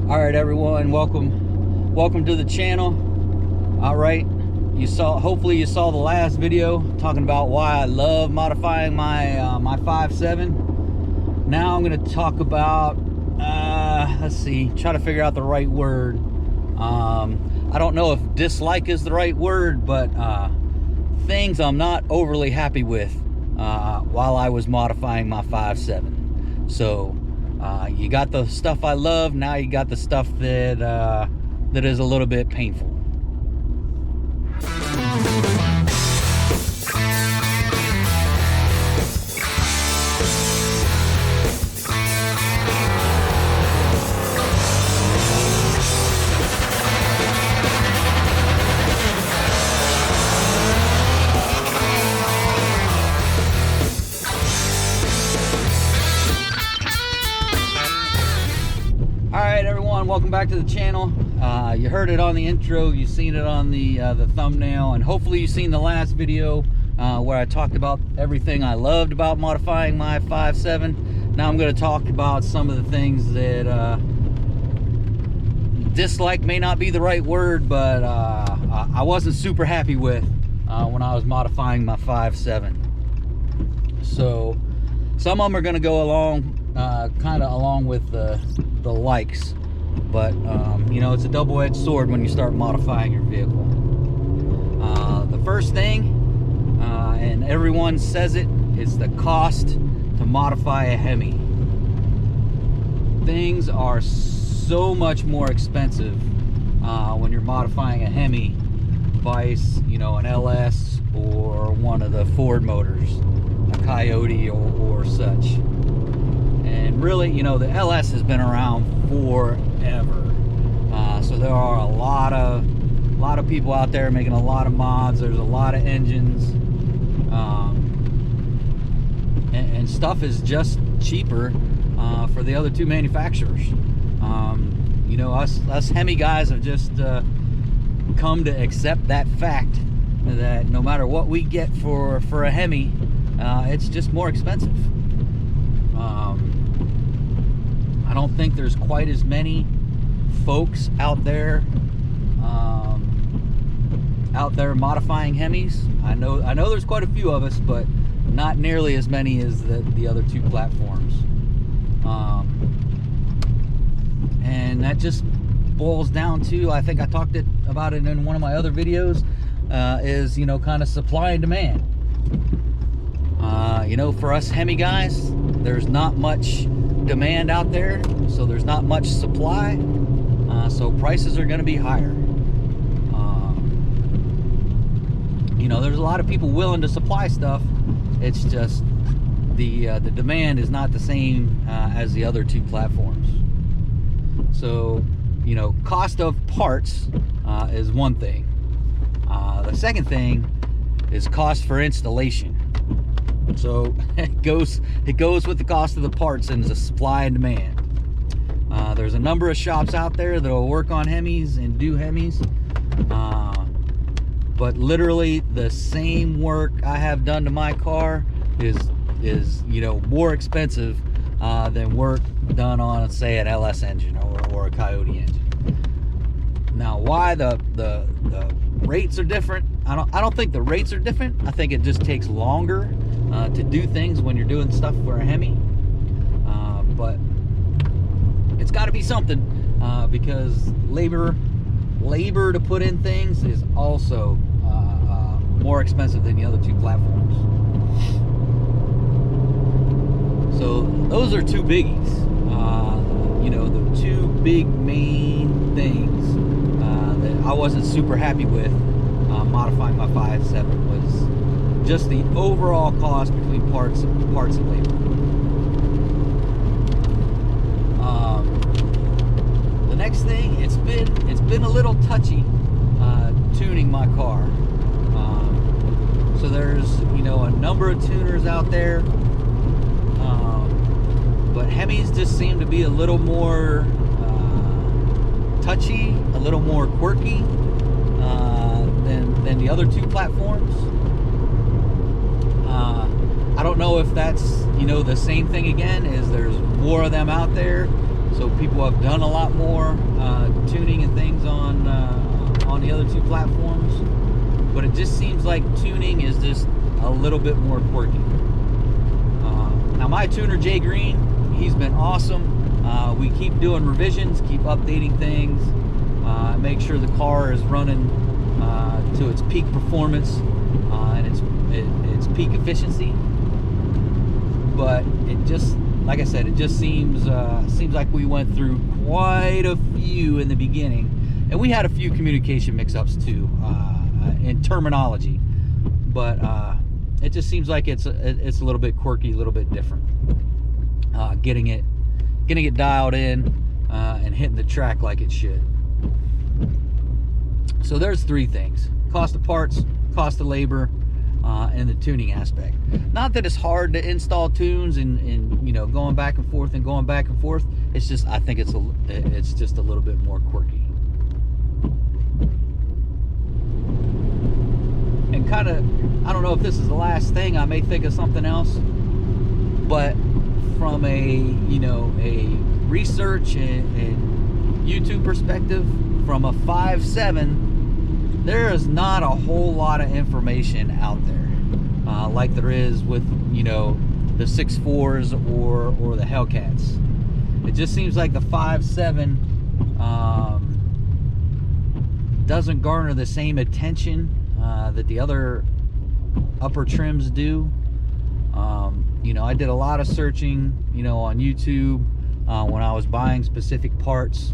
All right, everyone, welcome to the channel. All right, hopefully you saw the last video talking about why I love modifying my my 5.7. Now I'm going to talk about let's see, try to figure out the right word. I don't know if dislike is the right word, but things I'm not overly happy with while I was modifying my 5.7. So you got the stuff I love, now you got the stuff that that is a little bit painful. Alright everyone, welcome back to the channel. You heard it on the intro, you've seen it on the thumbnail, and hopefully you've seen the last video where I talked about everything I loved about modifying my 5.7. Now I'm going to talk about some of the things that dislike may not be the right word, but I wasn't super happy with when I was modifying my 5.7. So some of them are going to go along kind of along with the likes, but you know, it's a double-edged sword when you start modifying your vehicle. The first thing, and everyone says it, is the cost to modify a Hemi. Things are so much more expensive when you're modifying a Hemi vice, you know, an LS or one of the Ford motors, a Coyote or such. And really, you know, the LS has been around forever, so there are a lot of people out there making a lot of mods. There's a lot of engines, and stuff is just cheaper for the other two manufacturers. You know, us Hemi guys have just come to accept that fact that no matter what we get for a Hemi, it's just more expensive. I don't think there's quite as many folks out there modifying Hemis. I know there's quite a few of us, but not nearly as many as the other two platforms. And that just boils down to, I think I talked about it in one of my other videos, is, you know, kind of supply and demand. You know, for us Hemi guys, there's not much demand out there, so there's not much supply, so prices are going to be higher. You know, there's a lot of people willing to supply stuff. It's just the demand is not the same as the other two platforms. So, you know, cost of parts is one thing. The second thing is cost for installation. So it goes with the cost of the parts and the supply and demand. There's a number of shops out there that will work on Hemis and do Hemis, but literally the same work I have done to my car is you know, more expensive than work done on, say, an LS engine or a Coyote engine. Now, why the rates are different? I don't think the rates are different. I think it just takes longer to do things when you're doing stuff for a Hemi, but it's got to be something, because labor to put in things is also more expensive than the other two platforms. So those are two biggies. You know, the two big main things that I wasn't super happy with modifying my 5.7 was just the overall cost between parts and labor. The next thing, it's been a little touchy tuning my car. So there's, you know, a number of tuners out there, but Hemis just seem to be a little more touchy, a little more quirky than the other two platforms. I don't know if that's, you know, the same thing again, is there's more of them out there, So people have done a lot more tuning and things on the other two platforms, but it just seems like tuning is just a little bit more quirky. Now my tuner Jay Green, he's been awesome. We keep doing revisions, keep updating things, make sure the car is running to its peak performance and its peak efficiency. But it just, like I said, it just seems like we went through quite a few in the beginning, and we had a few communication mix-ups too in terminology. But it just seems like it's a little bit quirky, a little bit different. Getting it dialed in and hitting the track like it should. So there's three things: cost of parts, cost of labor, and the tuning aspect. Not that it's hard to install tunes and you know, going back and forth. It's just, I think it's just a little bit more quirky. And kind of, I don't know if this is the last thing, I may think of something else, but from a, you know, a research and YouTube perspective, from a 5.7, there is not a whole lot of information out there like there is with, you know, the 6.4s or the Hellcats. It just seems like the 5.7 doesn't garner the same attention that the other upper trims do. You know, I did a lot of searching, you know, on YouTube when I was buying specific parts.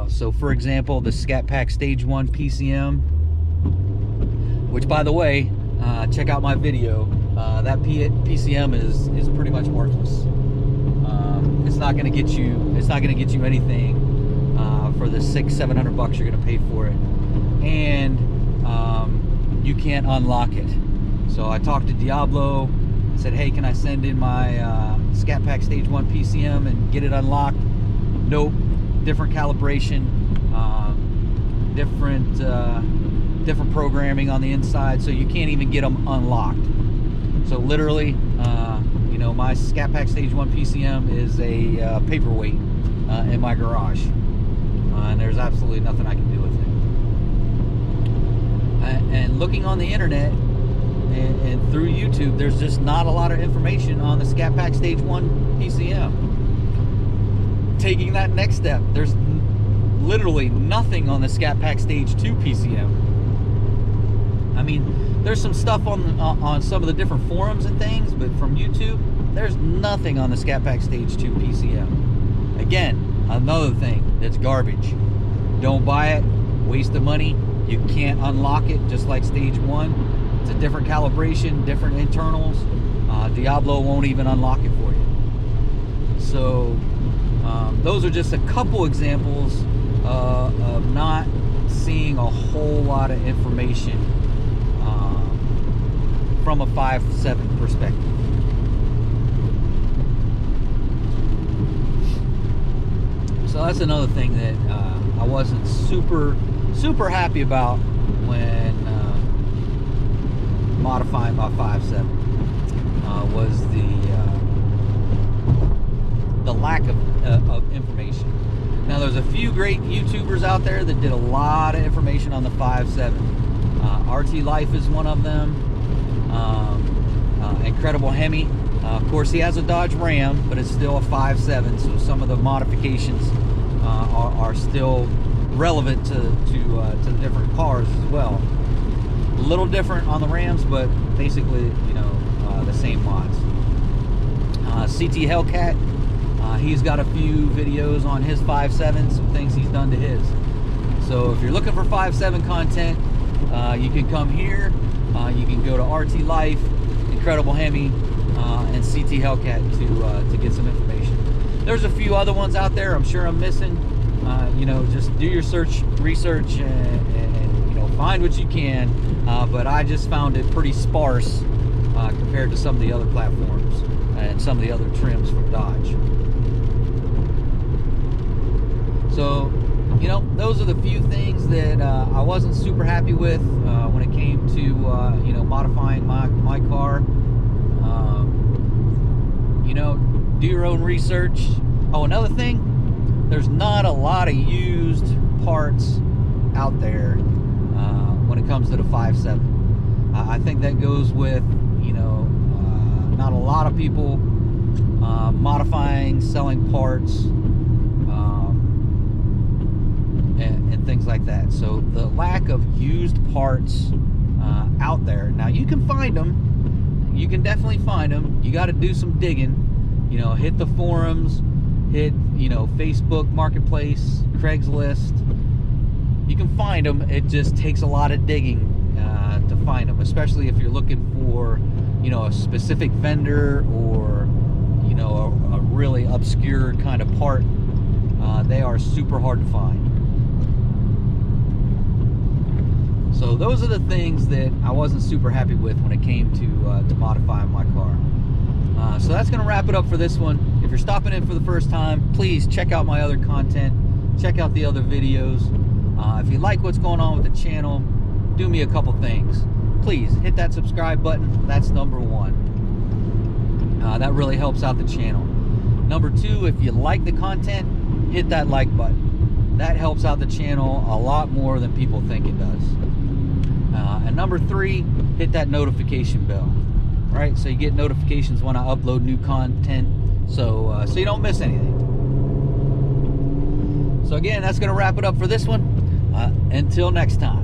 So for example, the Scat Pack Stage 1 PCM, which, by the way, check out my video. That PCM is pretty much worthless. It's not going to get you anything for the $600-700 you're going to pay for it, and you can't unlock it. So I talked to Diablo. I said, hey, can I send in my Scat Pack Stage 1 PCM and get it unlocked? Nope. Different calibration, different programming on the inside, so you can't even get them unlocked. So literally, you know, my Scat Pack Stage 1 PCM is a paperweight in my garage, and there's absolutely nothing I can do with it. And looking on the internet and through YouTube, there's just not a lot of information on the Scat Pack Stage 1 PCM. Taking that next step, there's literally nothing on the Scat Pack Stage 2 PCM. I mean, there's some stuff on some of the different forums and things, but from YouTube, there's nothing on the Scat Pack Stage 2 PCM. Again, another thing that's garbage. Don't buy it, waste of money. You can't unlock it, just like Stage 1. It's a different calibration, different internals. Diablo won't even unlock it for you. So those are just a couple examples of not seeing a whole lot of information from a 5.7 perspective. So that's another thing that I wasn't super happy about when modifying my 5.7 was the lack of information. Now, there's a few great YouTubers out there that did a lot of information on the 5.7. RT Life is one of them. Incredible Hemi. Of course, he has a Dodge Ram, but it's still a 5.7, so some of the modifications are still relevant to the different cars as well. A little different on the Rams, but basically, you know, the same mods. CT Hellcat, he's got a few videos on his 5.7, some things he's done to his. So if you're looking for 5.7 content, you can come here. You can go to RT Life, Incredible Hemi, and CT Hellcat to get some information. There's a few other ones out there I'm sure I'm missing. You know, just do your research and you know, find what you can. But I just found it pretty sparse compared to some of the other platforms and some of the other trims from Dodge. So, you know, those are the few things that I wasn't super happy with when it came to you know, modifying my car. You know, do your own research. Oh, another thing, there's not a lot of used parts out there when it comes to the 5.7. I think that goes with, you know, not a lot of people modifying, selling parts, and things like that. So the lack of used parts out there. Now you can find them. You can definitely find them. You got to do some digging. You know, hit the forums, hit, you know, Facebook Marketplace, Craigslist. You can find them. It just takes a lot of digging to find them, especially if you're looking for, you know, a specific vendor or, you know, a really obscure kind of part. They are super hard to find. So those are the things that I wasn't super happy with when it came to modifying my car. So that's going to wrap it up for this one. If you're stopping in for the first time, please check out my other content. Check out the other videos. If you like what's going on with the channel, do me a couple things. Please hit that subscribe button. That's number one. That really helps out the channel. Number two, if you like the content, hit that like button. That helps out the channel a lot more than people think it does. And number three, hit that notification bell. Right, so you get notifications when I upload new content, so you don't miss anything. So again, that's going to wrap it up for this one. Until next time.